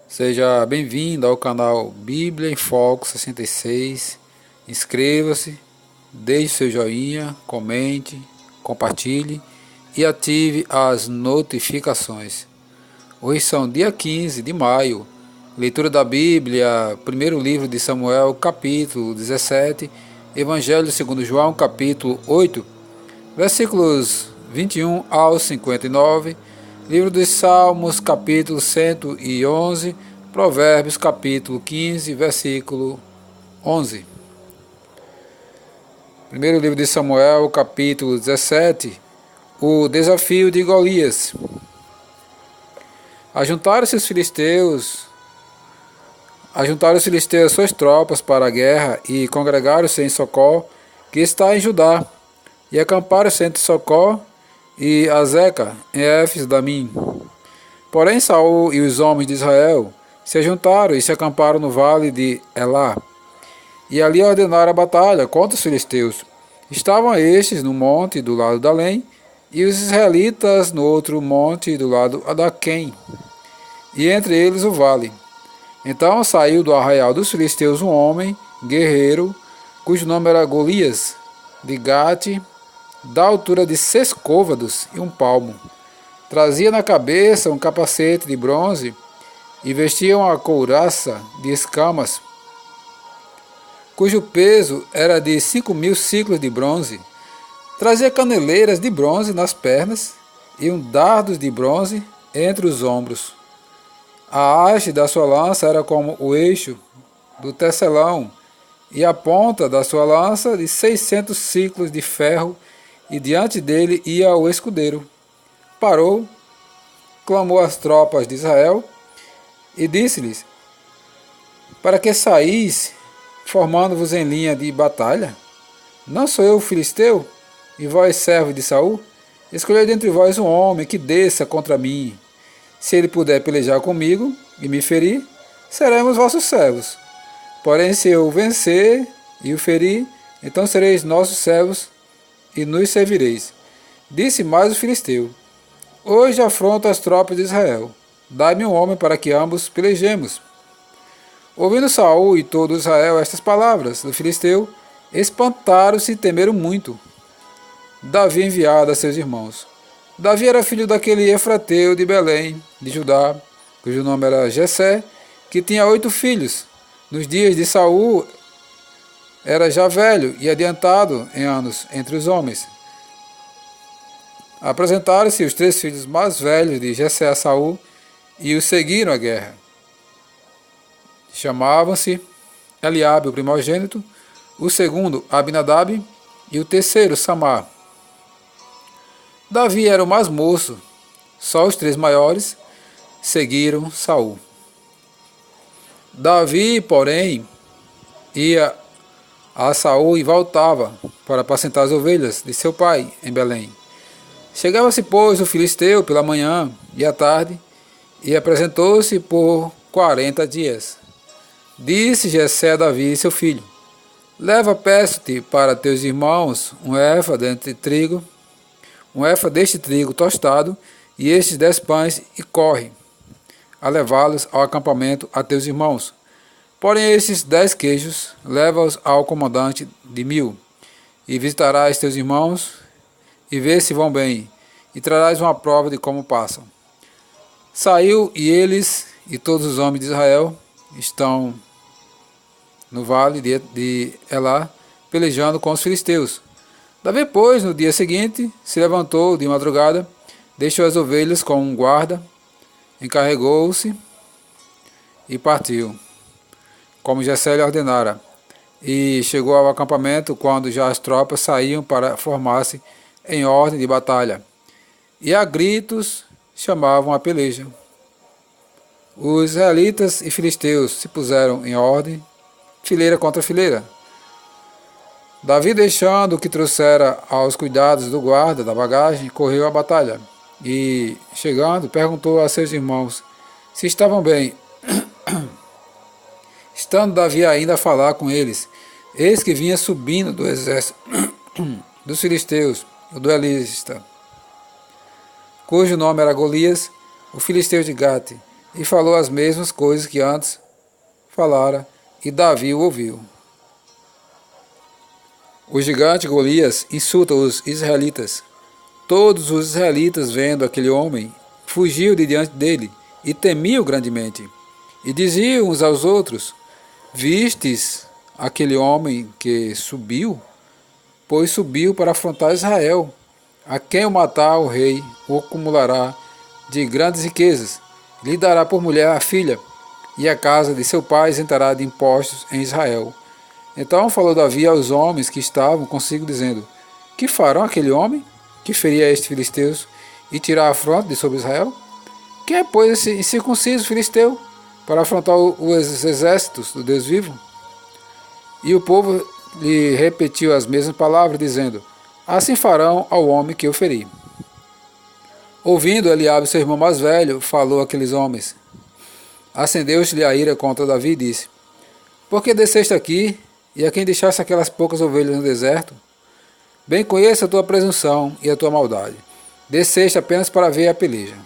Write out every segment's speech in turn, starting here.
Seja bem-vindo ao canal Bíblia em Foco 66. Inscreva-se, deixe seu joinha, comente, compartilhe e ative as notificações. Hoje são dia 15 de maio, leitura da Bíblia, primeiro livro de Samuel, capítulo 17, Evangelho segundo João, capítulo 8, versículos 21 ao 59, livro dos Salmos, capítulo 111, Provérbios, capítulo 15, versículo 11. Primeiro livro de Samuel, capítulo 17, o desafio de Golias. Ajuntaram-se os filisteus suas tropas para a guerra e congregaram-se em Socó, que está em Judá, e acamparam-se entre Socó e Azeca, em Éfes-Damim. Porém Saul e os homens de Israel se ajuntaram e se acamparam no vale de Elá, e ali ordenaram a batalha contra os filisteus. Estavam estes no monte do lado de Além, e os israelitas no outro monte do lado Adaquém, e entre eles o vale. Então saiu do arraial dos filisteus um homem, guerreiro, cujo nome era Golias, de Gate, da altura de 6 côvados e 1 palmo. Trazia na cabeça um capacete de bronze e vestia uma couraça de escamas, cujo peso era de 5.000 siclos de bronze. Trazia caneleiras de bronze nas pernas e dardos de bronze entre os ombros. A haste da sua lança era como o eixo do tecelão, e a ponta da sua lança de 600 siclos de ferro, e diante dele ia o escudeiro. Parou, clamou às tropas de Israel, e disse-lhes: para que saís, formando-vos em linha de batalha? Não sou eu o filisteu, e vós servos de Saul? Escolhei dentre vós um homem que desça contra mim. Se ele puder pelejar comigo e me ferir, seremos vossos servos. Porém, se eu vencer e o ferir, então sereis nossos servos e nos servireis. Disse mais o filisteu: hoje afronto as tropas de Israel. Dai-me um homem para que ambos pelejemos. Ouvindo Saul e todo Israel estas palavras do filisteu, espantaram-se e temeram muito. Davi enviado a seus irmãos. Davi era filho daquele Efrateu de Belém, de Judá, cujo nome era Jessé, que tinha 8 filhos. Nos dias de Saul era já velho e adiantado em anos entre os homens. Apresentaram-se os 3 filhos mais velhos de Jessé a Saul e os seguiram à guerra. Chamavam-se Eliabe, o primogênito, o segundo Abinadab e o terceiro Samar. Davi era o mais moço, só os 3 maiores seguiram Saul. Davi, porém, ia a Saul e voltava para apacentar as ovelhas de seu pai em Belém. Chegava-se, pois, o filisteu pela manhã e à tarde, e apresentou-se por 40 dias. Disse Jessé a Davi, seu filho: leva, peço-te, para teus irmãos um efa deste trigo tostado e estes 10 pães, e corre a levá-los ao acampamento a teus irmãos. Porém estes 10 queijos leva-os ao comandante de 1000, e visitarás teus irmãos e vê se vão bem, e trarás uma prova de como passam. Saiu, e eles e todos os homens de Israel estão no vale de Elá, pelejando com os filisteus. Davi, pois, no dia seguinte, se levantou de madrugada, deixou as ovelhas com um guarda, encarregou-se e partiu, como Jessé lhe ordenara, e chegou ao acampamento quando já as tropas saíam para formar-se em ordem de batalha, e a gritos chamavam a peleja. Os israelitas e filisteus se puseram em ordem, fileira contra fileira. Davi, deixando o que trouxera aos cuidados do guarda da bagagem, correu à batalha, e, chegando, perguntou a seus irmãos se estavam bem. Estando Davi ainda a falar com eles, eis que vinha subindo do exército dos filisteus o duelista, cujo nome era Golias, o filisteu de Gate, e falou as mesmas coisas que antes falara, e Davi o ouviu. O gigante Golias insulta os israelitas. Todos os israelitas, vendo aquele homem, fugiam de diante dele e temiam grandemente. E diziam uns aos outros: Vistes aquele homem que subiu? Pois subiu para afrontar Israel. A quem o matar o rei o acumulará de grandes riquezas, lhe dará por mulher a filha, e a casa de seu pai isentará de impostos em Israel. Então falou Davi aos homens que estavam consigo, dizendo: Que farão aquele homem que feria estes filisteus e tirar a afronta de sobre Israel? Quem é, pois, esse incircunciso filisteu para afrontar os exércitos do Deus vivo? E o povo lhe repetiu as mesmas palavras, dizendo: Assim farão ao homem que eu feri. Ouvindo Eliabe, seu irmão mais velho, falou àqueles homens. Acendeu-se-lhe a ira contra Davi e disse: Por que desceste aqui, e a quem deixaste aquelas poucas ovelhas no deserto? Bem conheço a tua presunção e a tua maldade. Desceste apenas para ver a peleja.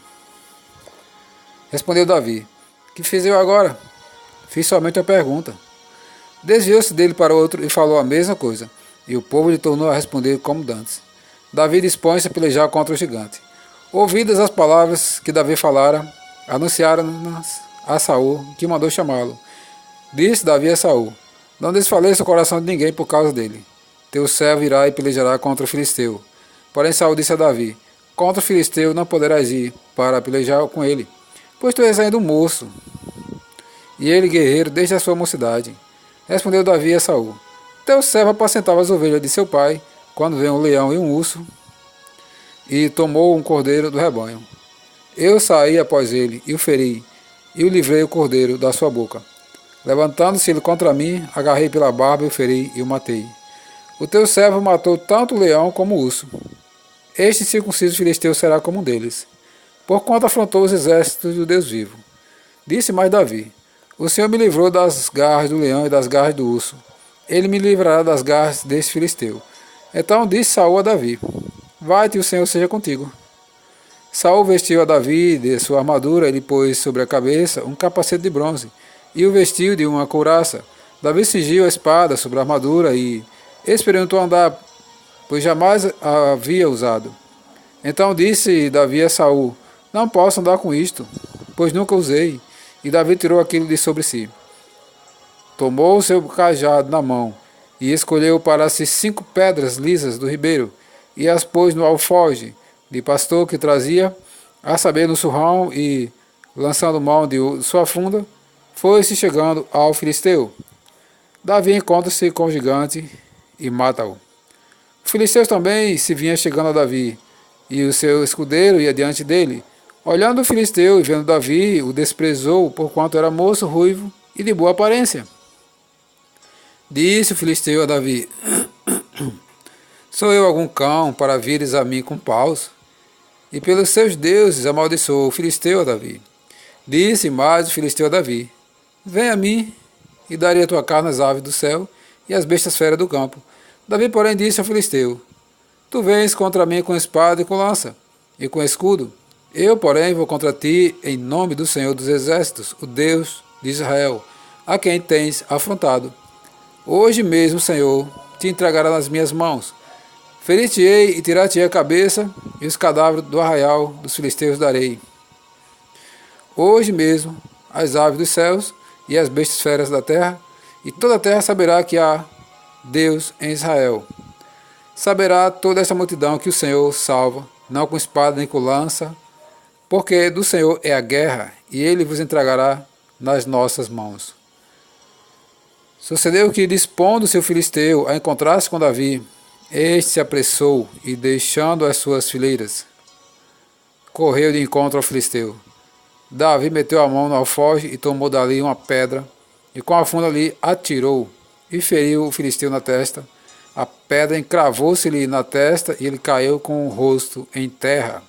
Respondeu Davi: Que fiz eu agora? Fiz somente a pergunta. Desviou-se dele para outro e falou a mesma coisa, e o povo lhe tornou a responder como dantes. Davi dispõe-se a pelejar contra o gigante. Ouvidas as palavras que Davi falara, anunciaram-nas a Saul, que mandou chamá-lo. Disse Davi a Saul: Não desfaleça o coração de ninguém por causa dele. Teu servo irá e pelejará contra o filisteu. Porém Saul disse a Davi: Contra o filisteu não poderás ir para pelejar com ele, pois tu és ainda um moço, e ele guerreiro desde a sua mocidade. Respondeu Davi a Saul: Teu servo apacentava as ovelhas de seu pai, quando veio um leão e um urso, e tomou um cordeiro do rebanho. Eu saí após ele, e o feri, e o livrei o cordeiro da sua boca. Levantando-se ele contra mim, agarrei pela barba, e o feri, e o matei. O teu servo matou tanto o leão como o urso. Este circunciso filisteu será como um deles, porquanto afrontou os exércitos do Deus vivo. Disse mais Davi: O Senhor me livrou das garras do leão e das garras do urso. Ele me livrará das garras deste filisteu. Então disse Saul a Davi: Vai-te, e o Senhor seja contigo. Saul vestiu a Davi de sua armadura, ele pôs sobre a cabeça um capacete de bronze, e o vestiu de uma couraça. Davi cingiu a espada sobre a armadura e experimentou andar, pois jamais a havia usado. Então disse Davi a Saul: Não posso andar com isto, pois nunca usei. E Davi tirou aquilo de sobre si. Tomou o seu cajado na mão, e escolheu para si 5 pedras lisas do ribeiro, e as pôs no alforje de pastor que trazia, a saber, no surrão, e, lançando mão de sua funda, foi-se chegando ao filisteu. Davi encontra-se com o gigante e mata-o. Os filisteus também se vinham chegando a Davi, e o seu escudeiro ia diante dele. Olhando o filisteu e vendo Davi, o desprezou, porquanto era moço, ruivo e de boa aparência. Disse o filisteu a Davi: Sou eu algum cão para vires a mim com paus? E pelos seus deuses amaldiçoou o filisteu a Davi. Disse mais o filisteu a Davi: Vem a mim, e darei a tua carne às aves do céu e às bestas feras do campo. Davi, porém, disse ao filisteu: Tu vens contra mim com espada e com lança, e com escudo. Eu, porém, vou contra ti em nome do Senhor dos Exércitos, o Deus de Israel, a quem tens afrontado. Hoje mesmo o Senhor te entregará nas minhas mãos. Ferir-te-ei e tirar-te-ei a cabeça, e os cadáveres do arraial dos filisteus darei. Hoje mesmo as aves dos céus e as bestas feras da terra, e toda a terra saberá que há Deus em Israel. Saberá toda esta multidão que o Senhor salva, não com espada nem com lança, porque do Senhor é a guerra, e ele vos entregará nas nossas mãos. Sucedeu que, dispondo-se o filisteu a encontrar-se com Davi, este se apressou e, deixando as suas fileiras, correu de encontro ao filisteu. Davi meteu a mão no alforje e tomou dali uma pedra, e com a funda ali atirou, e feriu o filisteu na testa. A pedra encravou-se-lhe na testa, e ele caiu com o rosto em terra.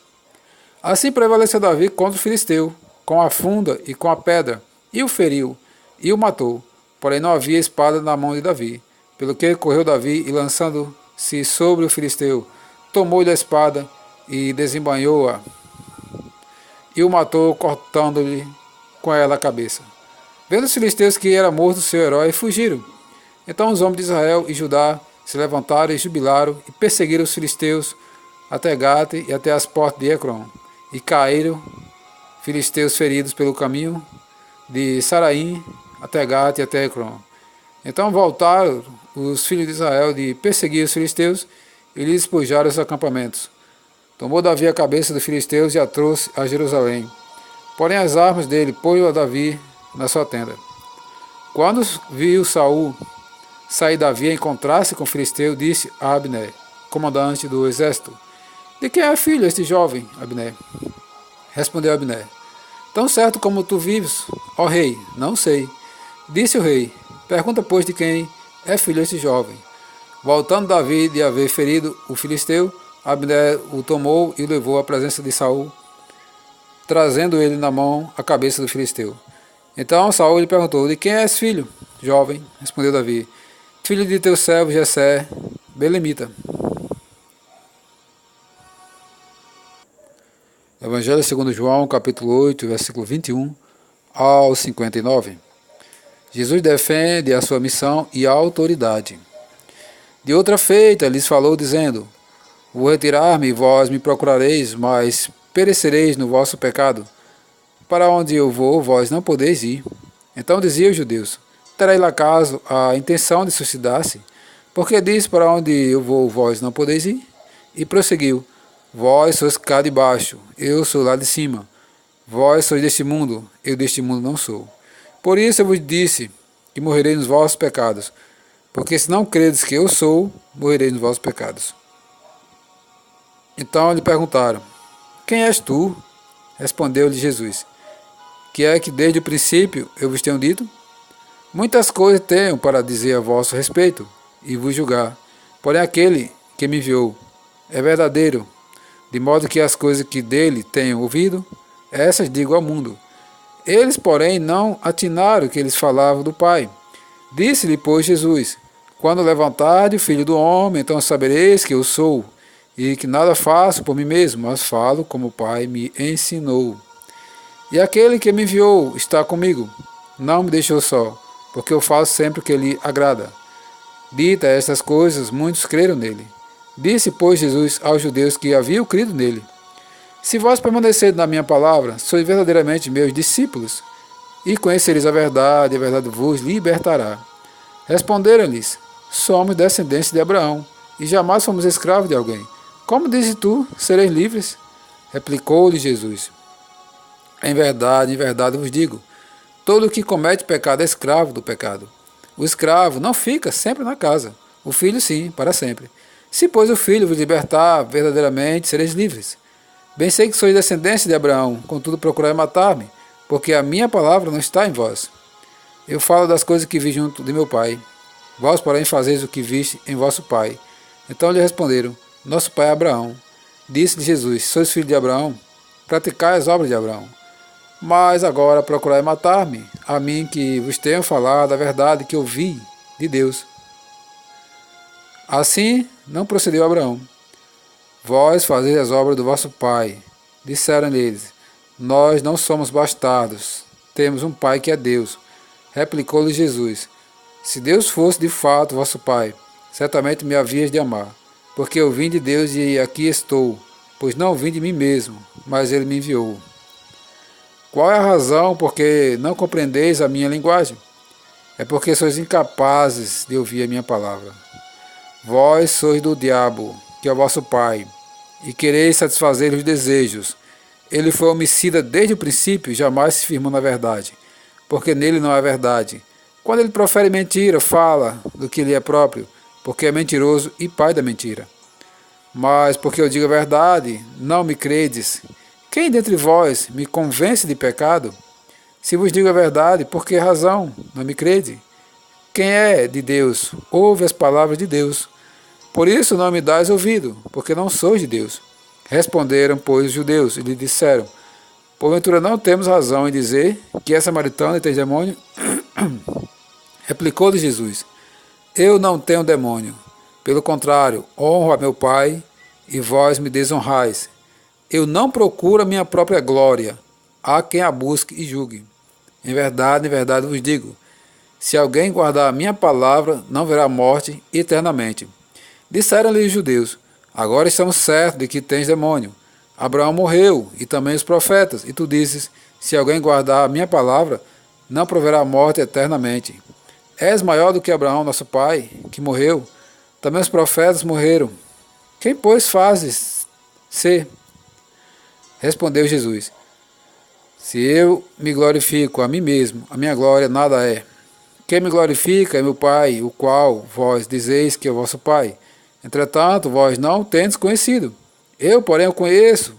Assim prevaleceu Davi contra o filisteu, com a funda e com a pedra, e o feriu, e o matou. Porém não havia espada na mão de Davi. Pelo que correu Davi, e lançando-se sobre o filisteu, tomou-lhe a espada e desembainhou-a, e o matou, cortando-lhe com ela a cabeça. Vendo os filisteus que era morto seu herói, fugiram. Então os homens de Israel e Judá se levantaram e jubilaram e perseguiram os filisteus até Gate e até as portas de Ecrom. E caíram filisteus feridos pelo caminho de Saraim até Gate e até Ecrom. Então voltaram os filhos de Israel de perseguir os filisteus e lhes despojaram os acampamentos. Tomou Davi a cabeça dos filisteus e a trouxe a Jerusalém. Porém as armas dele pôs a Davi na sua tenda. Quando viu Saul sair Davi a encontrar-se com o filisteu, disse a Abner, comandante do exército: de quem é filho este jovem, Abner? Respondeu Abner: tão certo como tu vives, ó rei, não sei. Disse o rei: pergunta, pois, de quem é filho este jovem. Voltando Davi de haver ferido o filisteu, Abner o tomou e o levou à presença de Saul, trazendo ele na mão a cabeça do filisteu. Então Saul lhe perguntou: de quem és filho, jovem? Respondeu Davi: filho de teu servo Jessé, belemita. Evangelho segundo João, capítulo 8, versículo 21 ao 59. Jesus defende a sua missão e a autoridade. De outra feita, lhes falou, dizendo: vou retirar-me e vós me procurareis, mas perecereis no vosso pecado. Para onde eu vou, vós não podeis ir. Então diziam os judeus: terá ele acaso a intenção de suicidar-se? Porque diz: para onde eu vou, vós não podeis ir? E prosseguiu: vós sois cá de baixo, eu sou lá de cima. Vós sois deste mundo, eu deste mundo não sou. Por isso eu vos disse que morrereis nos vossos pecados, porque se não credes que eu sou, morrereis nos vossos pecados. Então lhe perguntaram: quem és tu? Respondeu-lhe Jesus: que é que desde o princípio eu vos tenho dito? Muitas coisas tenho para dizer a vosso respeito e vos julgar, porém aquele que me enviou é verdadeiro, de modo que as coisas que dele tenho ouvido, essas digo ao mundo. Eles, porém, não atinaram que eles falavam do Pai. Disse-lhe, pois, Jesus: quando levantarde o Filho do Homem, então sabereis que eu sou, e que nada faço por mim mesmo, mas falo como o Pai me ensinou. E aquele que me enviou está comigo, não me deixou só, porque eu faço sempre o que lhe agrada. Dita estas coisas, muitos creram nele. Disse, pois, Jesus aos judeus que haviam crido nele: se vós permanecereis na minha palavra, sois verdadeiramente meus discípulos, e conhecereis a verdade vos libertará. Responderam-lhes: somos descendentes de Abraão, e jamais fomos escravos de alguém. Como dizes tu, sereis livres? Replicou-lhe Jesus: em verdade vos digo, todo o que comete pecado é escravo do pecado. O escravo não fica sempre na casa, o filho sim, para sempre. Se, pois, o filho vos libertar, verdadeiramente sereis livres. Bem sei que sois descendência de Abraão, contudo procurai matar-me, porque a minha palavra não está em vós. Eu falo das coisas que vi junto de meu pai. Vós, porém, fazeis o que viste em vosso pai. Então lhe responderam: nosso pai é Abraão. Disse-lhe Jesus: sois filho de Abraão? Praticai as obras de Abraão. Mas agora procurai matar-me, a mim que vos tenho falado a verdade que ouvi de Deus. Assim não procedeu Abraão. Vós fazeis as obras do vosso pai. Disseram eles: nós não somos bastardos, temos um pai que é Deus. Replicou-lhe Jesus: se Deus fosse de fato vosso pai, certamente me havias de amar, porque eu vim de Deus e aqui estou, pois não vim de mim mesmo, mas ele me enviou. Qual é a razão por que não compreendeis a minha linguagem? É porque sois incapazes de ouvir a minha palavra. Vós sois do diabo, que é o vosso pai, e quereis satisfazer os desejos. Ele foi homicida desde o princípio e jamais se firmou na verdade, porque nele não há verdade. Quando ele profere mentira, fala do que lhe é próprio, porque é mentiroso e pai da mentira. Mas porque eu digo a verdade, não me credes. Quem dentre vós me convence de pecado? Se vos digo a verdade, por que razão não me crede? Quem é de Deus, ouve as palavras de Deus. Por isso não me dais ouvido, porque não sois de Deus. Responderam, pois, os judeus, e lhe disseram: porventura não temos razão em dizer que é samaritana e tem demônio? Replicou-lhe Jesus: eu não tenho demônio. Pelo contrário, honro a meu Pai, e vós me desonrais. Eu não procuro a minha própria glória. Há quem a busque e julgue. Em verdade vos digo, se alguém guardar a minha palavra, não verá morte eternamente. Disseram-lhe os judeus, agora estamos certos de que tens demônio. Abraão morreu, e também os profetas, e tu dizes, se alguém guardar a minha palavra, não proverá morte eternamente. És maior do que Abraão, nosso pai, que morreu. Também os profetas morreram. Quem, pois, fazes ser? Respondeu Jesus, se eu me glorifico a mim mesmo, a minha glória nada é. Quem me glorifica é meu Pai, o qual vós dizeis que é o vosso Pai. Entretanto, vós não o tendes conhecido. Eu, porém, o conheço.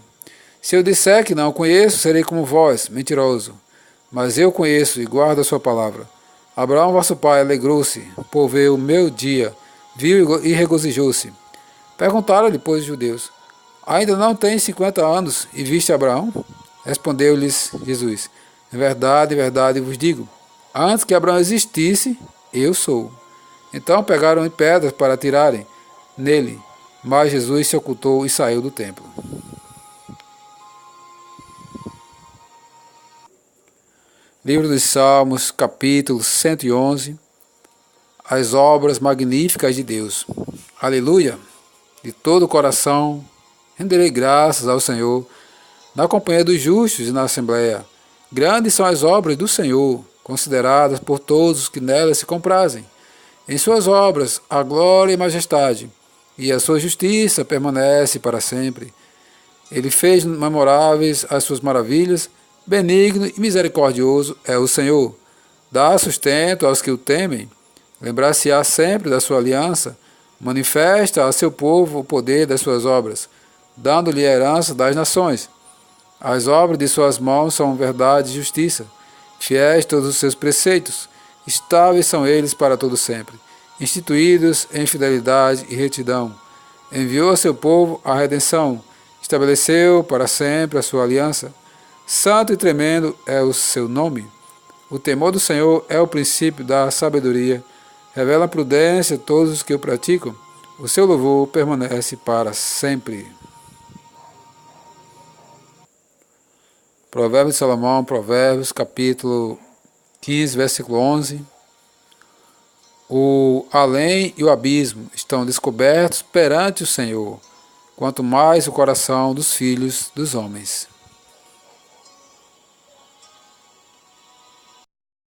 Se eu disser que não o conheço, serei como vós, mentiroso. Mas eu conheço e guardo a sua palavra. Abraão, vosso pai, alegrou-se por ver o meu dia, viu e regozijou-se. Perguntaram-lhe, pois, os judeus, ainda não tens 50 anos e viste Abraão? Respondeu-lhes Jesus, em verdade vos digo, antes que Abraão existisse, eu sou. Então pegaram em pedras para atirarem nele, mas Jesus se ocultou e saiu do templo. Livro dos Salmos, capítulo 111. As obras magníficas de Deus. Aleluia! De todo o coração renderei graças ao Senhor, na companhia dos justos e na assembleia. Grandes são as obras do Senhor, consideradas por todos os que nelas se comprazem. Em suas obras a glória e majestade, e a sua justiça permanece para sempre. Ele fez memoráveis as suas maravilhas. Benigno e misericordioso é o Senhor. Dá sustento aos que o temem. Lembrar-se-á sempre da sua aliança. Manifesta a seu povo o poder das suas obras, dando-lhe a herança das nações. As obras de suas mãos são verdade e justiça. Fiéis todos os seus preceitos. Estáveis são eles para todo sempre. Instituídos em fidelidade e retidão. Enviou a seu povo a redenção. Estabeleceu para sempre a sua aliança. Santo e tremendo é o seu nome. O temor do Senhor é o princípio da sabedoria. Revela a prudência a todos os que o praticam. O seu louvor permanece para sempre. Provérbios de Salomão, Provérbios, capítulo 15, versículo 11. O além e o abismo estão descobertos perante o Senhor, quanto mais o coração dos filhos dos homens.